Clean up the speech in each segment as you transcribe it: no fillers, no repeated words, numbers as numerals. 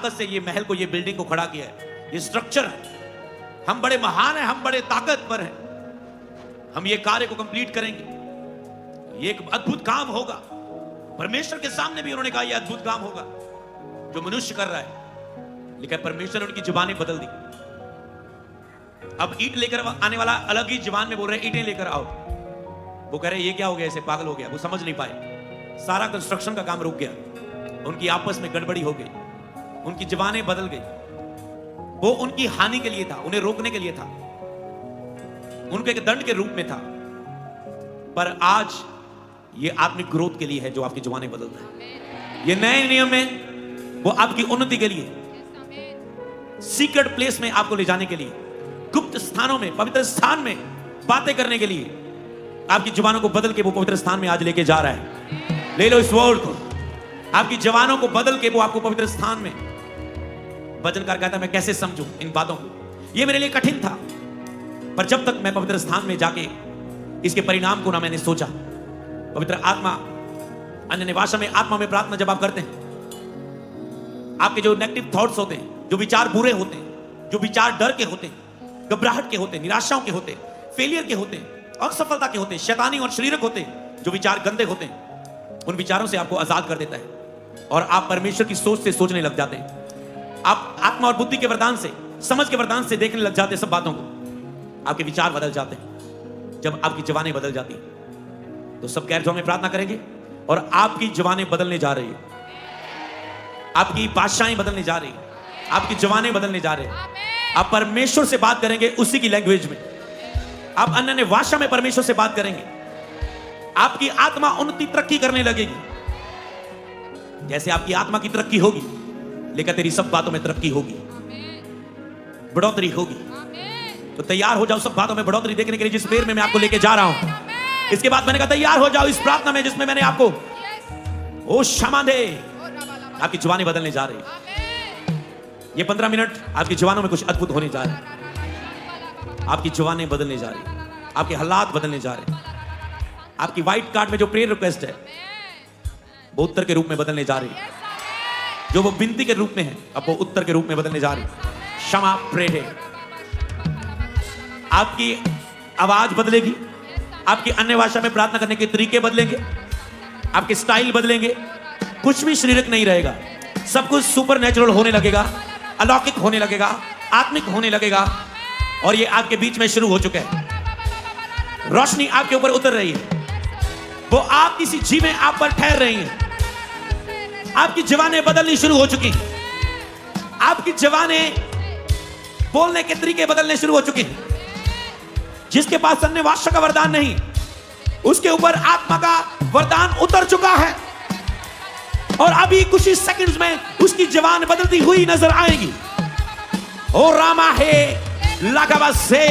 ताकत से ये महल को, ये बिल्डिंग को खड़ा किया है, ये स्ट्रक्चर है। हम बड़े महान हैं, हम बड़े ताकतवर हैं, हम ये कार्य को कंप्लीट करेंगे, ये एक अद्भुत काम होगा। परमेश्वर के सामने भी उन्होंने कहा यह अद्भुत काम होगा जो मनुष्य कर रहा है, लेकिन परमेश्वर ने उनकी जुबानें बदल दी। अब ईंट लेकर आने वाला अलग ही जुबान में बोल रहे ईंटें लेकर आओ। वो कह रहे ये क्या हो गया, ऐसे पागल हो गया, वो समझ नहीं पाए। सारा कंस्ट्रक्शन का काम रुक गया, उनकी आपस में गड़बड़ी हो गई, उनकी जुबानें बदल गई। वो उनकी हानि के लिए था, उन्हें रोकने के लिए था, उनके एक दंड के रूप में था। पर आज ये आत्मिक ग्रोथ के लिए है जो आपकी जुबानें बदलता है। ये नए नियम में वो आपकी उन्नति के लिए, सीक्रेट प्लेस में आपको ले जाने के लिए, गुप्त स्थानों में, पवित्र स्थान में बातें करने के लिए आपकी जुबानों को बदल के वो पवित्र स्थान में आज लेके जा रहा है। ले लो इस वर्ड को, आपकी जवानों को बदल के वो आपको पवित्र स्थान में। वचनकार कहता है मैं कैसे समझूं इन बातों को, ये मेरे लिए कठिन था, पर जब तक मैं पवित्र स्थान में जाके इसके परिणाम को ना मैंने सोचा। पवित्र आत्मा, अन्य भाषा में आत्मा में प्रार्थना जब आप करते हैं, आपके जो नेगेटिव थॉट्स होते हैं, जो विचार बुरे होते हैं, जो विचार डर के होते हैं, घबराहट के होते हैं, निराशाओं के होते हैं, फेलियर के होते हैं, असफलता के होते हैं, शैतानी और शरीरक होते हैं, जो विचार गंदे होते हैं, उन विचारों से आपको आजाद कर देता है और आप परमेश्वर की सोच से सोचने लग जाते हैं। आप आत्मा और बुद्धि के वरदान से, समझ के वरदान से देखने लग जाते हैं सब बातों को। आपके विचार बदल जाते हैं। जब आपकी जवानें बदल जाती हैं तो सब गैर में प्रार्थना करेंगे और आपकी जवानें बदलने जा रही है, आपकी बादशाहें बदलने जा रही है, आपकी जवानें बदलने जा रहे हैं। आप परमेश्वर से बात करेंगे उसी की लैंग्वेज में, आप अन्य भाषा में परमेश्वर से बात करेंगे। आपकी आत्मा उन्नति तरक्की करने लगेगी। जैसे आपकी आत्मा की तरक्की होगी, लेकिन तेरी सब बातों में तरक्की होगी, बढ़ोतरी होगी। तो तैयार हो जाओ सब बातों में बढ़ोतरी देखने के लिए जिस प्रेयर में मैं आपको लेके जा रहा हूं। इसके बाद मैंने कहा तैयार हो जाओ इस प्रार्थना में जिसमें मैंने आपको ओ क्षमा दे, आपकी जुबानें बदलने जा रही। ये 15 मिनट आपकी जुबानों में कुछ अद्भुत होने जा रहे हैं। आपकी जुबानें बदलने जा रही, आपके हालात बदलने जा रहे हैं। आपकी व्हाइट कार्ड में जो प्रेयर रिक्वेस्ट है वो उत्तर के रूप में बदलने जा रही है। जो वो विनती के रूप में है अब वो उत्तर के रूप में बदलने जा रही है। क्षमा प्रेयर है। आपकी आवाज बदलेगी, आपकी अन्य भाषा में प्रार्थना करने के तरीके बदलेंगे, आपके स्टाइल बदलेंगे। कुछ भी शारीरिक नहीं रहेगा, सब कुछ सुपर नेचुरल होने लगेगा, अलौकिक होने लगेगा, आत्मिक होने लगेगा। और ये आपके बीच में शुरू हो चुका है। रोशनी आपके ऊपर उतर रही है, वो आप किसी जी में आप पर ठहर रही हैं। आपकी जवानें बदलनी शुरू हो चुकी हैं। आपकी जवानें बोलने के तरीके बदलने शुरू हो चुके हैं। जिसके पास अन्य भाषा का वरदान नहीं, उसके ऊपर आत्मा का वरदान उतर चुका है और अभी कुछ ही सेकंड्स में उसकी जवान बदलती हुई नजर आएगी। ओ रामा है लगावा से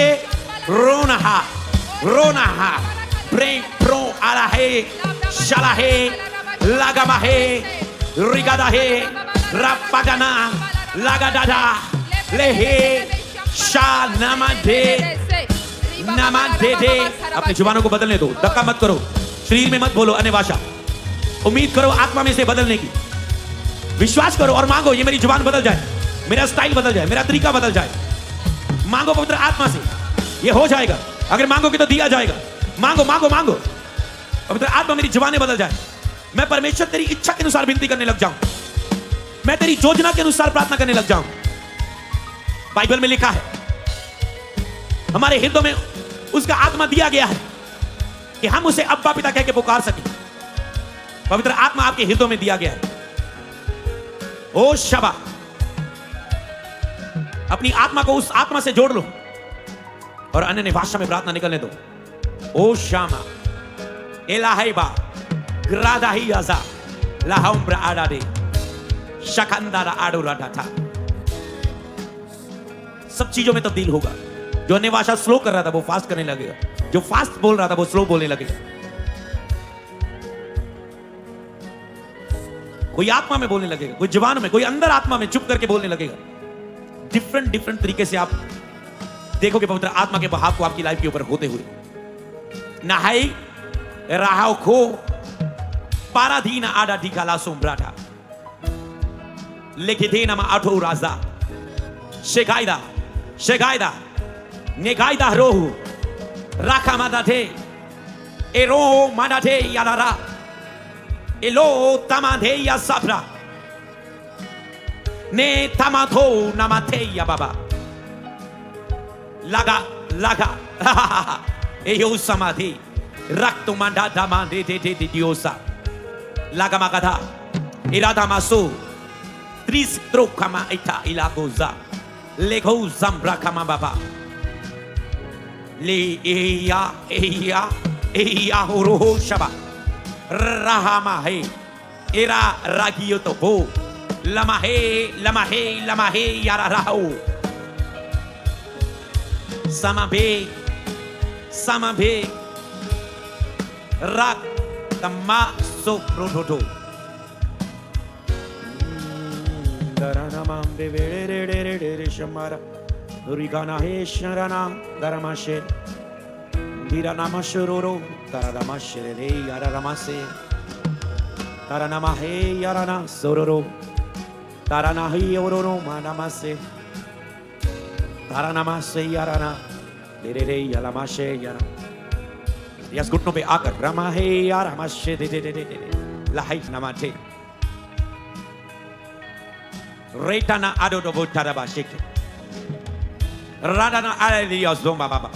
रोना रोना ब्रेक प्रो आला है शाला है लगामा है रिगादा है रपगना लगादादा लेहे शा नमदे नमदे। अपनी जुबानों को बदलने दो, धक्का मत करो, शरीर में मत बोलो अन्य भाषा। उम्मीद करो आत्मा में से बदलने की, विश्वास करो और मांगो ये मेरी जुबान बदल जाए, मेरा स्टाइल बदल जाए, मेरा तरीका बदल जाए। मांगो पवित्र आत्मा से, ये हो जाएगा। अगर मांगोगे तो दिया जाएगा। मांगो मांगो मांगो, पवित्र आत्मा मेरी जुबानें बदल जाए। मैं परमेश्वर तेरी इच्छा के अनुसार विनती करने लग जाऊं, मैं तेरी योजना के अनुसार प्रार्थना करने लग जाऊं। बाइबल में लिखा है हमारे हृदय में उसका आत्मा दिया गया है कि हम उसे अब्बा पिता कह के पुकार सकें। पवित्र आत्मा आपके हृदय में दिया गया है। ओ शबा, अपनी आत्मा को उस आत्मा से जोड़ लो और अन्य भाषा में प्रार्थना निकलने दो। ओ शामा एलाहाइबा ग्रादाही आजा लाहम्ब्रा आडादे शकंदारा आडोराडा था। सब चीजों में तब्दील होगा। जो अन्य भाषा स्लो कर रहा था वो फास्ट करने लगेगा, जो फास्ट बोल रहा था वो स्लो बोलने लगेगा। कोई आत्मा में बोलने लगेगा, कोई जुबान में, कोई अंदर आत्मा में चुप करके बोलने लगेगा। डिफरेंट तरीके से आप देखोगे पवित्र आत्मा के बहाव को आपकी लाइफ के ऊपर होते हुए। नहाई राहाव खो पाराधीना आडा ढीका लासोम ब्राठा Lekide nama ato raza. Shekaida. Shekaida. Negaida rohu. Rakamadate. Ero madate yalara. Elo tamade ya sabra. Ne tamato namate ya baba. Laga. Eyo samadhi. Rakto manda damande de diosa. Laga magada. Irada maso. Tris trokama ita ilagoza. Lego zambra kama baba. Le eya horo shaba. Rahama he. Ira ragioto bo. Lamahe yara rao. Samabe. Rak tama so prototo. Daranamam bevere shamara. Rigana he sharana daramashe. Diranamashuroro daramashe re yararamase. Taranamahe yarana sororo. Taranahi ororo manamase. Taranamase yarana. Dere yalamashe yara. Yes, good no be akar. Ramahe yaramashe de lahai namate. Retana adodo tarabashik. Radana aliyah zomba baba.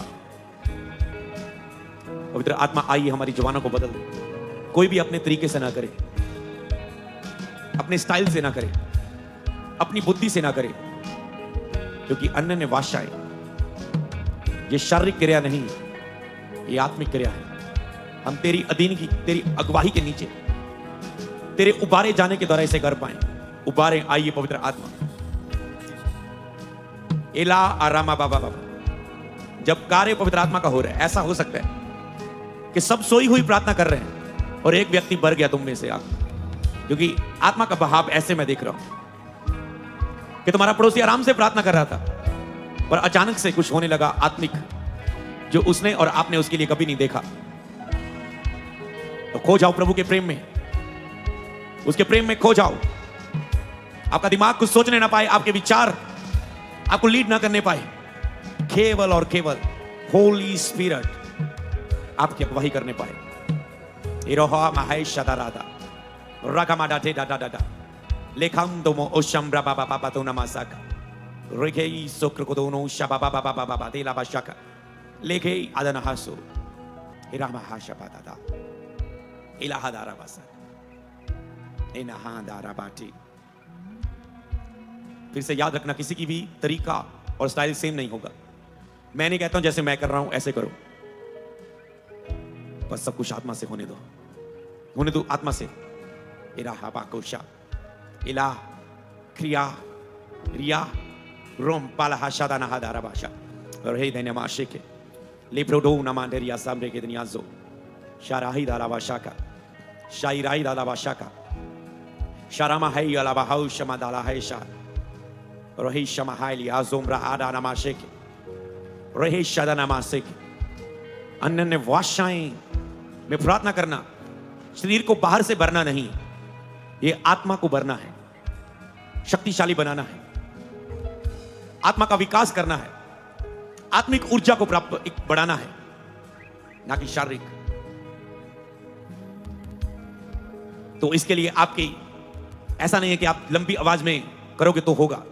पवित्र आत्मा आइए हमारी जवानों को बदल दे. कोई भी अपने तरीके से ना करे, अपने स्टाइल से ना करे, अपनी बुद्धि से ना करे, क्योंकि अन्य ने वाशाएं ये शारीरिक क्रिया नहीं, ये आत्मिक क्रिया है. हम तेरी अधीनगी, तेरी अगुवाई के नीचे, तेरे उबारे जाने के द्वारा इसे कर पाए. उबारे आइए पवित्र आत्मा. इला आरामा बाबा बाबा. जब कार्य पवित्र आत्मा का हो रहा है, ऐसा हो सकता है कि सब सोई हुई प्रार्थना कर रहे हैं और एक व्यक्ति भर गया तुम में से आकर, क्योंकि आत्मा का बहाव ऐसे मैं देख रहा हूं कि तुम्हारा पड़ोसी आराम से प्रार्थना कर रहा था, पर अचानक से कुछ होने लगा आत्मिक, जो उसने और आपने उसके लिए कभी नहीं देखा. तो खो जाओ प्रभु के प्रेम में, उसके प्रेम में खो जाओ. आपका दिमाग कुछ सोचने ना पाए, आपके विचार आपको लीड ना करने पाए. केवल और केवल होली स्पिरिट आपकी अगुवाई करने पाए. इरोहा महेश दादा रगमाडा टे दादा दादा लेखम दोमो ओशम्ब्रा बाबा बाबा तो नमासाका रेखे सोक्र को दोनों शबा बाबा बाबा बाबा तेला बाशाका लेखे आदना हासो इरामा हाशबा दादा इलाहा दारा बासा इनाहा दारा बाटी. फिर से याद रखना, किसी की भी तरीका और स्टाइल सेम नहीं होगा. मैं नहीं कहता हूं जैसे मैं कर रहा हूं ऐसे करो, बस सब कुछ आत्मा से होने दो आत्मा से. इलाहा बाकोशा इला क्रिया रिया रोम पाला शादा ना दारा बाशा और हे देने माशे के लिप्रोडो नमांडरिया सामरे के दुनियाजो शाराही दारा बाशा का शाइराई दारा बाशा का शारामा है अलावा हाउ शमा दाला है शा रोही शमा हाइली आजोमरा आदा नमाशे के रोही शादा नमाशे के. अन्य ने वाशाएं में प्रार्थना करना, शरीर को बाहर से भरना नहीं, ये आत्मा को भरना है, शक्तिशाली बनाना है, आत्मा का विकास करना है, आत्मिक ऊर्जा को प्राप्त बढ़ाना है, ना कि शारीरिक. तो इसके लिए आपकी ऐसा नहीं है कि आप लंबी आवाज में करोगे तो होगा,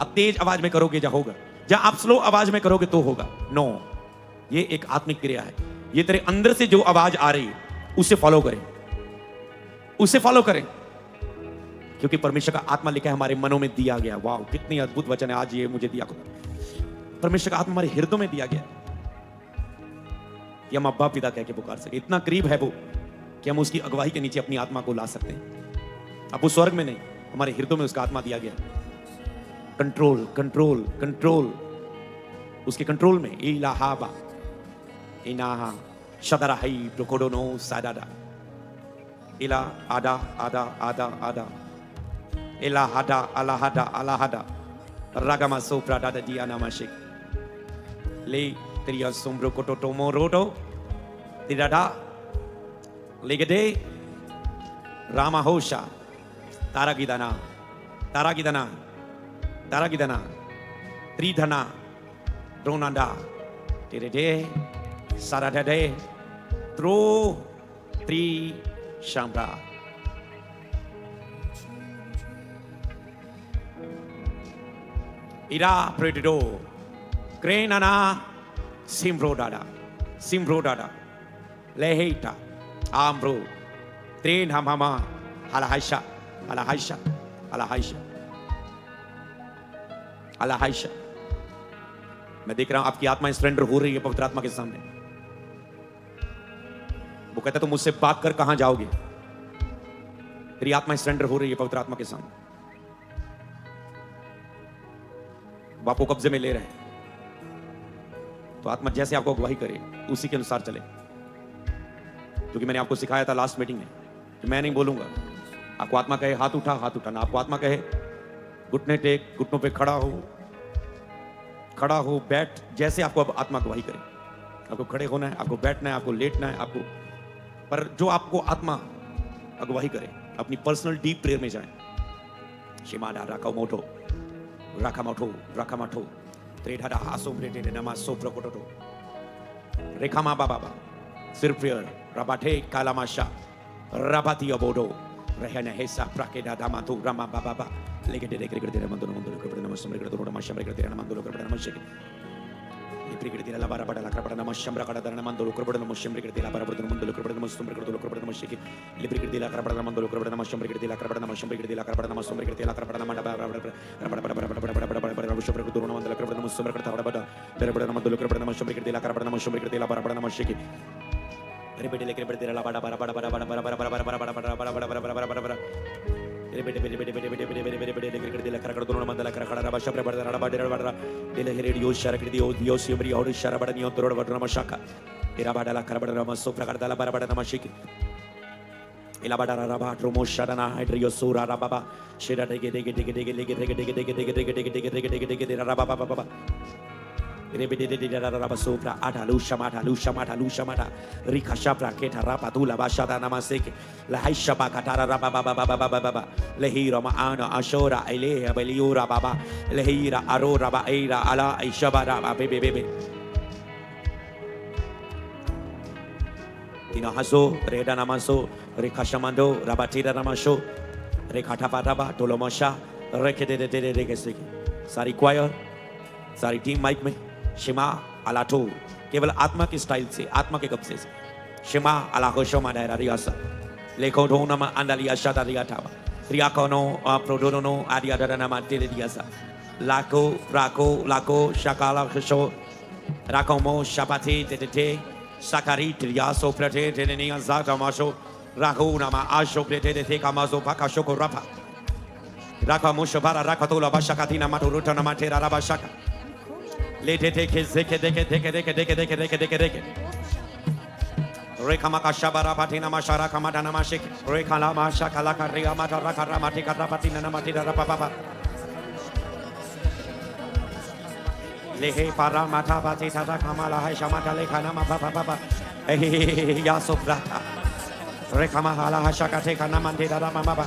आप तेज आवाज में करोगे जा होगा, या आप स्लो आवाज में करोगे तो होगा. नो, ये एक आत्मिक क्रिया है. ये तेरे अंदर से जो आवाज आ रही है उसे फॉलो करें, उसे फॉलो करें, क्योंकि परमेश्वर का आत्मा लिखा है हमारे मनों में दिया गया. वाह, कितनी अद्भुत वचन है आज ये मुझे दिया. परमेश्वर का आत्मा हमारे हृदय में दिया गया कि हम अब्बा पिता कह के पुकार सके. इतना करीब है वो कि हम उसकी अगुवाई के नीचे अपनी आत्मा को ला सकते हैं. अब वो स्वर्ग में नहीं, हमारे हृदय में उसका आत्मा दिया गया. कंट्रोल कंट्रोल कंट्रोल, उसके कंट्रोल में. इलाहाबा इनाहा शदराही प्रोकोडोनो सादादा इला आदा आदा आदा आदा इला हदा अलाहदा अलाहदा रागमा सोप्रा दादा दिया नामाशिक ले तेरिया सोम्ब्रो कोटो टोमो रोटो तिरादा लेगदे रामा होशा तारा गिदाना Taragidana, Taragidana, Tridhana, Dronanda, Tirede, Saradade, Tro, Tri, Shambra. Ira Predido, Grenana, Simbrodada, Simbrodada, Leheta, Ambro, Train Hamama, Alahaisha, Alahaisha, Alahaisha, Alahaisha. मैं देख रहा हूं आपकी आत्मा सरेंडर हो रही है पवित्र आत्मा के सामने. वो कहता तुम मुझसे भाग कर कहां जाओगे? तेरी आत्मा सरेंडर हो रही है पवित्र आत्मा के सामने. वो आपको कब्जे में ले रहे हैं. तो आत्मा जैसे आपको अगुवाई करे उसी के अनुसार चले. क्योंकि मैंने आपको सिखाया था लास्ट मीटिंग में कि मैं नहीं बोलूंगा. आपको आत्मा कहे हाथ उठाना. आपको आत्मा कहे घुटने टेक, घुटनों पे खड़ा हो, बैठ. जैसे आपको अब आत्मा अगुवाई करे. आपको खड़े होना है, आपको बैठना है, आपको लेटना है, आपको. पर जो आपको आत्मा अगुवाई करे अपनी पर्सनल डीप प्रेयर में जाए. शिमाडा राका मोटो राकामाठो त्रेढ़ा हासो ब्रेटे नमा सोप्रो कोटो रेखामा बाबा सिर प्रेयर रबाठे कालामाशा रबाती अबोडो रहने हेसा प्राकेदा दामातु रमा बाबा लेके दे कर मंदो कर नमस्ते कर दो नमस्ते कर तेरा मंदो कर नमस्ते लिप्री कर ला बारा बड़ा ला कर नमस्ते कर दरना मंदो कर नमस्ते कर तेरा बारा बड़ा मंदो कर नमस्ते कर नमस्ते लिप्री कर ला कर मंदो कर नमस्ते कर ला कर नमस्ते कर ला कर नमस्ते कर ला कर मंडा बड़ा शुक्र को दोनों मंदल कर नमस्ते करता बड़ा तेरे बड़ा मंदो कर नमस्ते कर ला कर नमस्ते कर ला बारा बड़ा नमस्ते की अरे बेटे लेकर बेटे तेरा बड़ा बड़ा बड़ा बड़ा बड़ा बड़ा बड़ा बड़ा बड़ा बड़ा बड़ा बड़ा बड़ा बड़ा बड़ा बड़ा अरे बेटे बेटे बेटे बेटे बेटे बेटे बेटे बेटे लेकर कर दिला कर दोनों मंदला कर खड़ा रबा शब्द बड़ा रबा डेरा बड़ा दिले रेडियो शरा कर दियो दियो सिमरी और शरा बड़ा नियो तोड़ बड़ा नमशाका तेरा बड़ा ला कर बड़ा नम सोफ्रा कर दला बड़ा बड़ा नमशिकी इला बड़ा रबा ट्रोमो शरना हाइड्रियो सूरा रबा शेरा देगे देगे देगे देगे देगे देगे देगे देगे देगे देगे देगे देगे देगे देगे देगे रबा बाबा बाबा Rebede de raba sopra atalu shamata rika shapra keta rapatula bashada namaseke la haishaba katara raba baba lehira maana ashora eleha beliura baba lehira arora ba eira ala aishaba raba bebe tina haso reda namaso rika shamando rabatira namasho rekata pataba tolomasha rekede de rekeseke sari choir sari team mic में शिमा अलाटो केवल आत्मा की style से आत्मा के कब्जे से शिमा अलाहोशो माडायरा रियासा लेको ढोनमा अंडालिया शादा रियाटावा रियाकोनो प्रोडोनो आदिया दरनमा तेलियासा लाको लाको शकाला खशो राकोमो शपाती तेते sakari triaso prete tenenia zata masho rahuna ma asho prete te kamazo pakasho rapa rakamusho bara rakatola bashakatina maturuta na matera rabashaka Lete teke zeke deke Rekamaka shabara patina mashara kamadana mashik Rekala mashakala karia matara karamatika rapatina namatida rapapa Lehe para mata batita kamala hai shamata lekana mapapa Yasobrata Rekamahala hashakate kanamandida ramamaba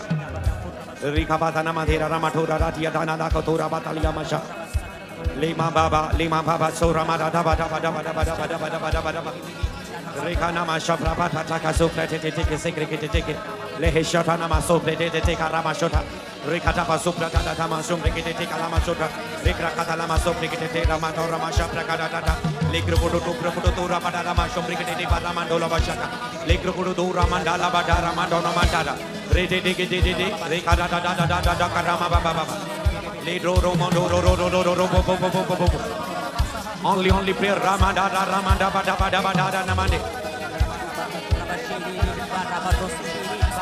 Rikabata namadira ramatura ratia dana kotura batalia masha Lima baba so ramada daba Rekana masha prabata taka so prete teke sekrekete teke lehe shota nama so prete teka rama shota rekata pa so prata dama so rekete teka lama shota rekrakata lama so rekete te rama to rama shapra kada data lekrokodo to prokodo to rama rama so rekete te rama dola bashaka lekrokodo to rama dala bada rama dona mandala rete teke de rekada da karama baba le ro mondo ro only prayer ramada bada namande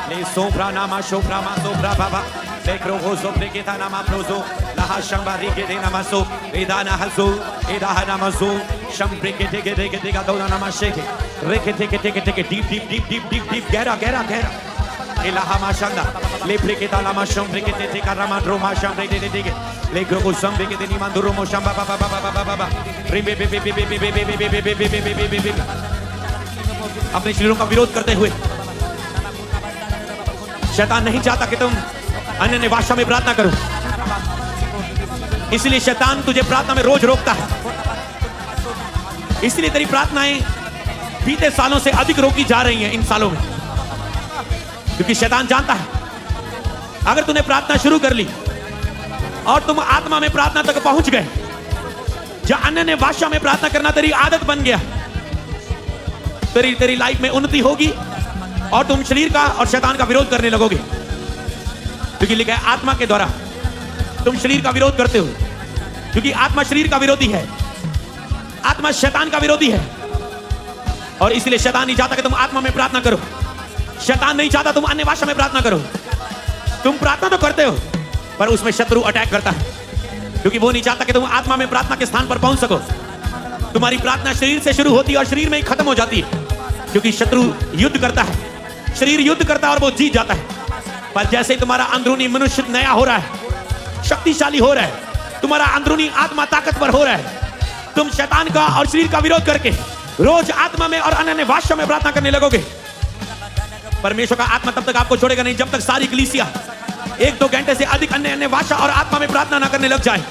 le sobra nama sobra ma sobra baba le kroho sobre kita nama prozo la hashamba rike de nama so edana hazo edaha nama so shambre ke de dona nama sheke reke teke deep gera ilaha mashanda le preketa la mashambre ke te karama roma shambre de le kroho sambre ke de nimanduro mo shamba baba अपने शरीरों का विरोध करते हुए शैतान नहीं चाहता कि तुम अन्य भाषा में प्रार्थना करो इसलिए शैतान तुझे प्रार्थना में रोज रोकता है। इसलिए तेरी प्रार्थनाएं बीते सालों से अधिक रोकी जा रही हैं इन सालों में, क्योंकि शैतान जानता है अगर तूने प्रार्थना शुरू कर ली और तुम आत्मा में प्रार्थना तक पहुंच गए, जहां अन्य ने भाषा में प्रार्थना करना तेरी आदत बन गया, तेरी लाइफ में उन्नति होगी और तुम शरीर का और शैतान का विरोध करने लगोगे। क्योंकि लिखा है आत्मा के द्वारा तुम शरीर का विरोध करते हो, क्योंकि आत्मा शरीर का विरोधी है, आत्मा शैतान का विरोधी है। और इसलिए शैतान नहीं चाहता कि तुम आत्मा में प्रार्थना करो, शैतान नहीं चाहता तुम अन्य भाषा में प्रार्थना करो। तुम प्रार्थना तो करते हो पर उसमें शत्रु अटैक करता है, क्योंकि वो नहीं चाहता कि तुम आत्मा में प्रार्थना के स्थान पर पहुंच सको। तुम्हारी प्रार्थना शरीर से शुरू होती है और शरीर में ही खत्म हो जाती है, क्योंकि शत्रु युद्ध करता है, शरीर युद्ध करता है और वो जीत जाता है। पर जैसे ही तुम्हारा अंदरूनी मनुष्य नया हो रहा है, शक्तिशाली हो रहा है, तुम्हारा अंदरूनी आत्मा ताकतवर हो रहा है, तुम शैतान का और शरीर का विरोध करके रोज आत्मा में और अन्य भाषा में प्रार्थना करने लगोगे। परमेश्वर का आत्मा तब तक आपको छोड़ेगा नहीं जब तक सारी कलीसिया 1-2 घंटे से अधिक अन्य भाषा और आत्मा में प्रार्थना ना करने लग जाए।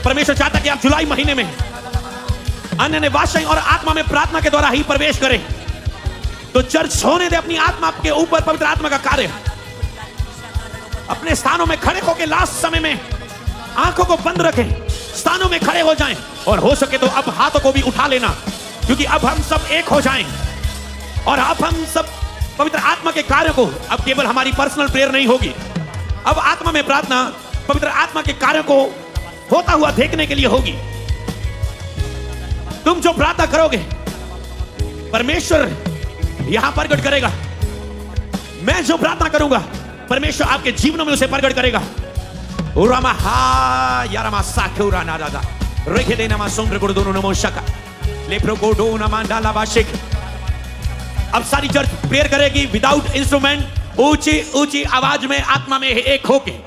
परमेश्वर चाहता कि आप जुलाई महीने में अन्य भाषा और आत्मा में प्रार्थना के द्वारा ही प्रवेश करें। तो चर्च होने दे अपनी आत्मा के ऊपर पवित्र आत्मा का कार्य। अपने स्थानों में खड़े होकर लास्ट समय में आंखों को बंद रखें, स्थानों में खड़े हो जाएं और हो सके तो अब हाथों को भी उठा लेना, क्योंकि अब हम सब एक हो जाएं और अब हम सब पवित्र आत्मा के कार्य को, अब केवल हमारी पर्सनल प्रेयर नहीं होगी, अब आत्मा में प्रार्थना पवित्र आत्मा के कार्य को होता हुआ देखने के लिए होगी। तुम जो प्रार्थना करोगे परमेश्वर यहां प्रकट करेगा। मैं जो प्रार्थना करूंगा परमेश्वर आपके जीवनों में उसे प्रकट करेगा। अब सारी चर्च प्रेयर करेगी विदाउट इंस्ट्रूमेंट, ऊंची ऊंची आवाज में आत्मा में एक होके।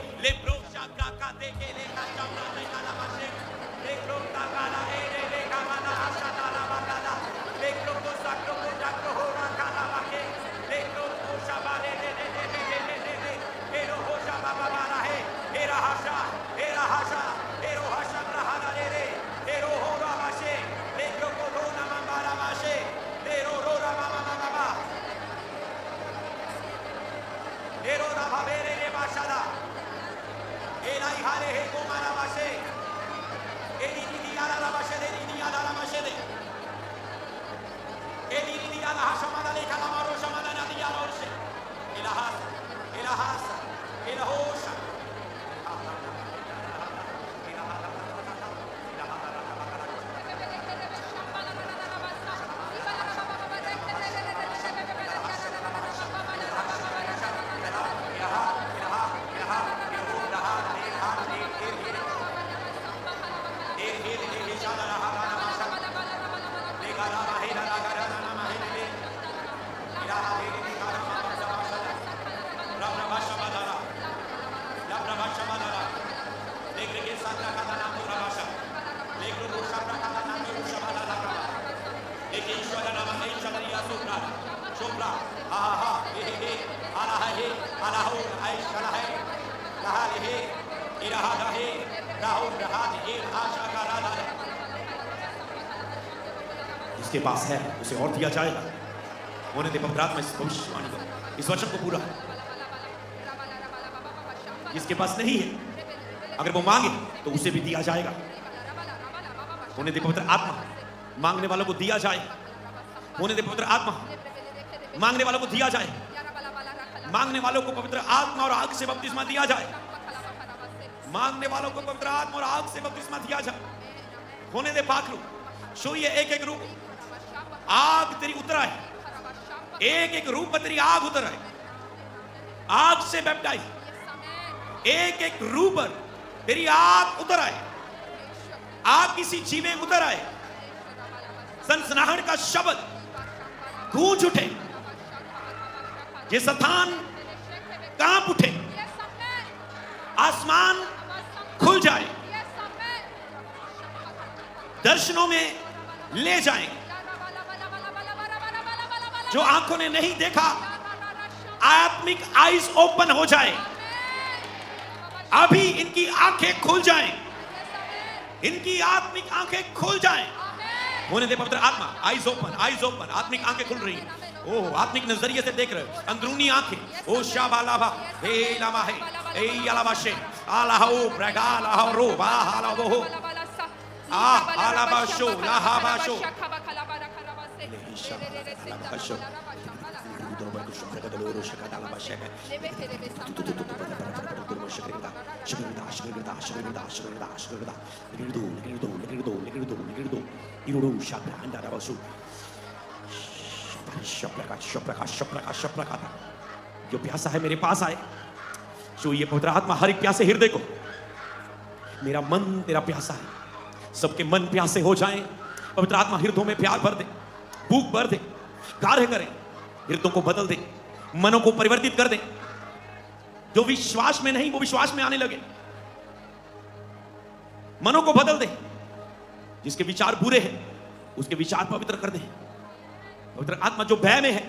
जिसके पास है उसे और दिया जाएगा। होने दे पवित्र आत्मा इस भविष्यवाणी को, इस वचन को पूरा। जिसके पास नहीं है अगर वो मांगे तो उसे भी दिया जाएगा। होने दे पवित्र आत्मा मांगने वालों को दिया जाए। होने दे पवित्र आत्मा मांगने वालों को दिया जाए। मांगने वालों को पवित्र आत्मा और आग से बपतिस्मा दिया जाए। मांगने वालों को पवित्र आत्मा और आग से बपतिस्मा दिया जाए। होने दे पाखरू शो ये एक एक रूप आग तेरी उतर आए, एक एक रूप में तेरी आग उतर आए, आग से बैप्टाइज, एक एक रूप पर तेरी आग उतर आए, आग किसी जीवे उतर आए, सनसनाहट का शब्द गूंज उठे, ये स्थान कांप उठे, आसमान खुल जाए, दर्शनों में ले जाएं जो आंखों ने नहीं देखा। आत्मिक आईज ओपन हो जाए, अभी इनकी आंखें खुल जाएं, इनकी आत्मिक आंखें खुल जाएं। होने दे पवित्र आत्मा। Eyes open, eyes open. आत्मिक आंखें खुल रही हैं। ओह, आत्मिक नजरिए से देख रहे हो, अंदरूनी आंखें। ओ शाबालाबा हे लामा है ए यालाबाशे आलाहो ब्रगाला रो बाहालाबो आ आलाबाशो लाहाबाशो लेहिशा जो प्यासा है मेरे पास आए। जो ये पवित्र आत्मा हर एक प्यासे हृदय को, मेरा मन तेरा प्यासा है, सबके मन प्यासे हो जाएं। पवित्र आत्मा हृदयों में प्यार भर दे, भूख भर दे, कार्य करें, हृदयों को बदल दे, मनों को परिवर्तित कर दे। जो विश्वास में नहीं वो विश्वास में आने लगे, मनों को बदल दे। जिसके विचार बुरे हैं उसके विचार पवित्र कर दे। पवित्र आत्मा जो भय में है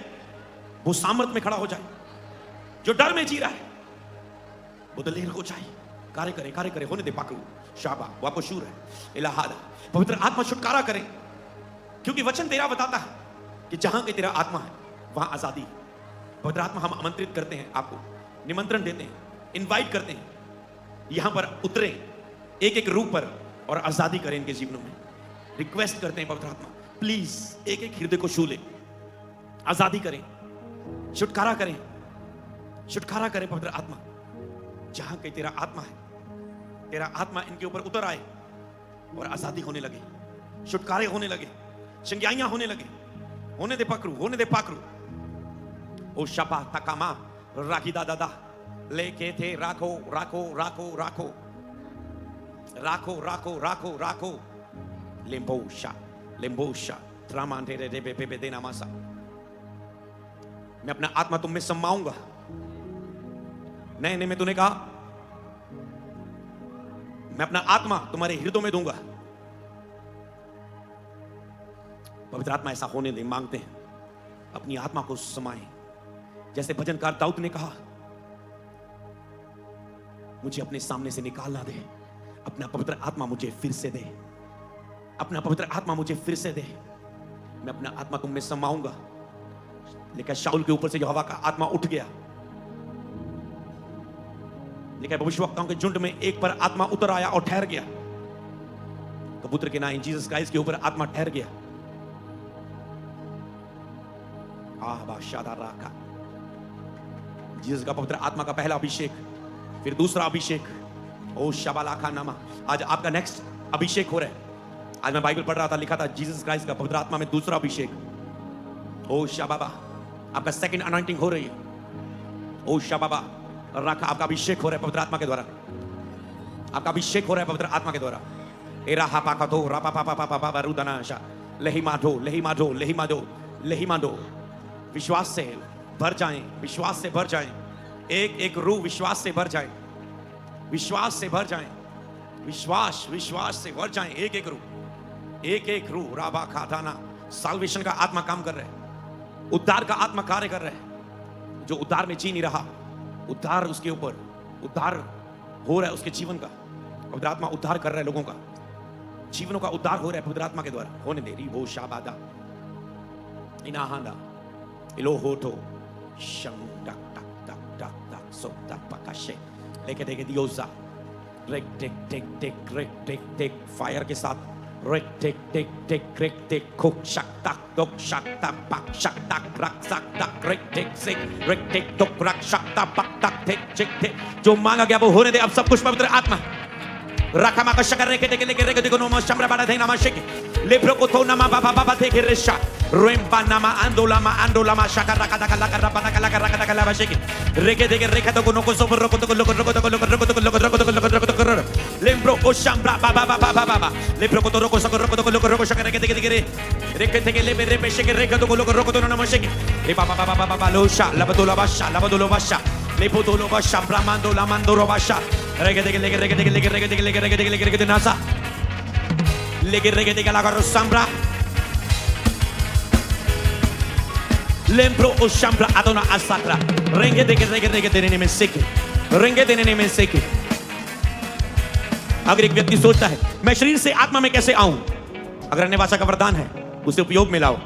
वो सामर्थ में खड़ा हो जाए, जो डर में जी रहा है वो दलेर हो जाए। कार्य करे, कार्य करे, होने दे पाकू शाबा वापो शूर है इलाहादा। पवित्र आत्मा छुटकारा करे, क्योंकि वचन तेरा बताता है कि जहां के तेरा आत्मा है वहां आजादी है। पवित्र आत्मा हम आमंत्रित करते हैं, आपको निमंत्रण देते हैं, इनवाइट करते हैं, यहां पर उतरे एक एक रूप पर और आजादी करें इनके जीवनों में। रिक्वेस्ट करते हैं पवित्र आत्मा प्लीज एक एक हृदय को छू ले, आजादी करें, छुटकारा करें, छुटकारा करें। पवित्र आत्मा जहां के तेरा आत्मा है, तेरा आत्मा इनके ऊपर उतर आए और आजादी होने लगे, छुटकारे होने लगे, संज्ञाइयां होने लगे। होने दे पकड़ू, होने दे पाकरू। ओ शपा तकामा राखीदा दादा लेके थे राखो राखो राखो राखो राखो राखो राखो राखो लिम्बोशा लिम्बोशा त्रामांटे रे बे बे देना मासा। मैं अपना आत्मा तुम में समाऊंगा। नए में तूने कहा मैं अपना आत्मा तुम्हारे हृदय में दूंगा। पवित्र आत्मा ऐसा होने दे, मांगते हैं अपनी आत्मा को समाए। जैसे भजनकार दाऊद ने कहा मुझे अपने सामने से निकालना दे, अपना पवित्र आत्मा मुझे फिर से दे, अपना पवित्र आत्मा मुझे फिर से दे। मैं अपना आत्मा तुम में समाऊंगा। लेकिन शाऊल के ऊपर से जो हवा का आत्मा उठ गया, लेकिन भविष्यवक्ताओं के झुंड में एक पर आत्मा उतर आया और ठहर गया। कबूतर के नाम जीसस क्राइस्ट के ऊपर आत्मा ठहर गया। राखा जीसस का पवित्र आत्मा का पहला अभिषेक, फिर दूसरा अभिषेक। ओ शबालाखा नामा, आज आपका नेक्स्ट अभिषेक हो रहा है। आज मैं बाइबल पढ़ रहा था, लिखा था जीसस क्राइस्ट का पवित्र आत्मा में दूसरा अभिषेक। ओ शाबाबा, आपका सेकंड अनॉइंटिंग हो रही है। ओ शाबाबा राखा, आपका अभिषेक हो रहा है पवित्र आत्मा के द्वारा, आपका अभिषेक हो रहा है पवित्र आत्मा के द्वारा। एरा हा पाका तो रा पा पा पा पा पा रुदनाशा लही माधो लही माधो लही माधो लही माधो। विश्वास से भर जाएं, विश्वास से भर जाएं, एक एक रूह विश्वास से भर जाएं, विश्वास से भर जाएं, विश्वास विश्वास से भर जाएं। एक एक रूह, एक एक रूह राबा खादाना। साल्वेशन का आत्मा काम कर रहा है, उद्धार का आत्मा कार्य कर रहा है। जो उद्धार में जी नहीं रहा, उद्धार उसके ऊपर, उद्धार हो रहा है उसके जीवन का। पवित्र आत्मा उद्धार कर रहा है लोगों का, जीवनों का उद्धार हो रहा है पवित्र आत्मा के द्वारा। होने दे री वो शाबादा इनाहांदा इलोहोटो शंग टक टक टक टक टक सो टक पकाशे लेके देखे दियोजा रेक टेक टेक टेक रेक टेक टेक फायर के साथ रेक टेक टेक टेक रेक टेक कुक शक तक टक शक तक पक शक तक रक शक तक रेक टेक से रेक टेक टक रक शक तक पक तक टेक चिक टेक। जो मांगा गया वो होने दे अब सब कुछ पवित्र आत्मा। रखा मा का शकर रेके देके लेके रेके देखो नो शमरा बड़ा थे नामा शेक लेब्रो को तो नमा बाबा बाबा थे के रेशा रोएम्पा नामा अंडोला मा शकर रका दका लका रपा दका लका रका दका लावा शेक रेके देके रेके तो नो को सोपर रोको तो लोको रोको तो लोको रोको तो लोको रोको तो लोको रोको तो लेब्रो ओ शमरा बाबा बाबा बाबा लेब्रो को तो रोको सको रोको तो लोको रोको शकर रेके देके देके रेके देके लेबे रेपे शेक रेके तो लोको रोको तो नामा शेक रे बाबा बाबा बाबा लोशा लबदोला बाशा लेपोदोलो बाशा ब्राह्मणो लामंदोरो बाशा रेके देके लेके रेके देके लेके रेके देके लेके रेके देके लेके रेके नासा लेके रेके देके लगा रो सambra lembro o shambra adona asatra renge देके रेके देके देने में सेके रेंगे देने में सेके अगर एक व्यक्ति सोचता है मैं शरीर से आत्मा में कैसे आऊं, अगर अन्य भाषा का वरदान है उसे उपयोग में लाओ,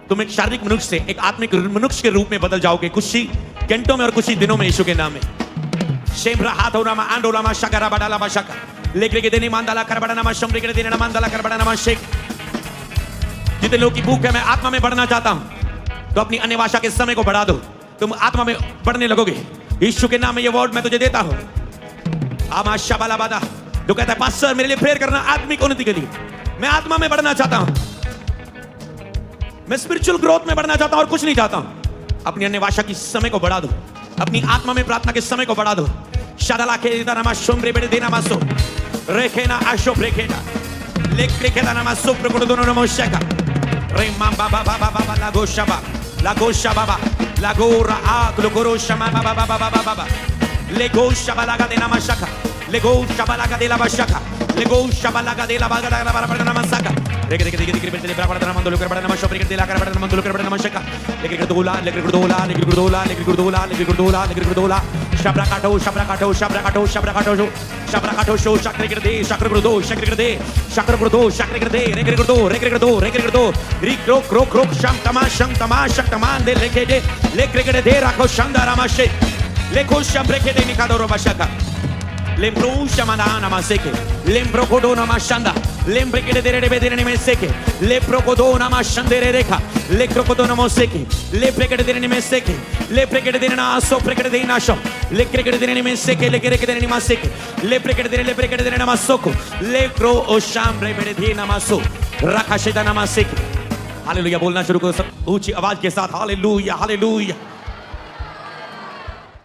तुम एक शारीरिक मनुष्य से एक आत्मिक मनुष्य के रूप में बदल जाओगे, कुछ ही घंटों में और कुछ ही दिनों में, यीशु के नाम में। शेमरा हाथ हो नामा आंडोला मा शकरा बडाला मा शका लेकर के देने मांदाला कर बड़ा नामा शमरे के देने मांदाला कर बड़ा नामा शेख। जितने लोग की भूख है मैं आत्मा में बढ़ना चाहता हूं, तो अपनी अन्य भाषा के समय को बढ़ा दो, तुम आत्मा में बढ़ने लगोगे। यीशु के नाम में ये वर्ड मैं तुझे देता हूं। आमा शबाला बादा जो कहता है पास्टर मेरे लिए प्रेयर करना आत्मिक उन्नति के लिए, मैं आत्मा में बढ़ना चाहता हूं, मैं स्पिरिचुअल ग्रोथ में बढ़ना चाहता हूं और कुछ नहीं चाहता हूं। अपनी अन्य भाषा की समय को बढ़ा दो, अपनी आत्मा में प्रार्थना के समय को बढ़ा दो। शादाला के नामा शोमरे बेटे देना मासो रेखेना आशो ब्रेकेना लेक ब्रेकेना नामा सो प्रकोड दोनों नमो शेका रे मां बाबा बाबा बाबा लागो शाबा लागो रा आग लोगोरो शमा बाबा बाबा बाबा बाबा लेगो शाबा लगा देना माशका लेगो शाबा लगा देला माशका लेगो शाबा लगा देला बागा लगा बड़ा नामा सका रेके रेके रेके रेके बेटे बड़ा नामा मंदलो कर बड़ा नामा शोपरी कर देला कर बड़ा मंदलो कर बड़ा नामा शका लेके गुरदोला लेके गुरदोला लेके गुरदोला लेके गुरदोला लेके गुरदोला लेके गुरदोला शबरा काटो शबरा काटो शबरा काटो शबरा काटो शबरा काटो शो शक्र कर दे शक्र गुरदो शक्र कर दे शक्र गुरदो शक्र कर दे रेके गुरदो रेके गुरदो रेके गुरदो रिक रोक रोक रोक शम तमा शक्तमान दे लेके दे लेके रेके दे राखो शानदार आमाशे लेको शम रेके दे निकादो रो बशका लेम्ब्रो shamanana maseke lembro kodona mashanda lembre che dere vedere ne meseke le prokodona mashandere reka le krokodona moseke le prekede dere ne meseke le prekede dere na so prekede dere na sho le prekede dere ne meseke le prekede dere ne maseke le prekede dere na masoko le kro o shambre bede dere na maso rakasheda na maseke hallelujah बोलना शुरू करो सब ऊंची आवाज के साथ hallelujah hallelujah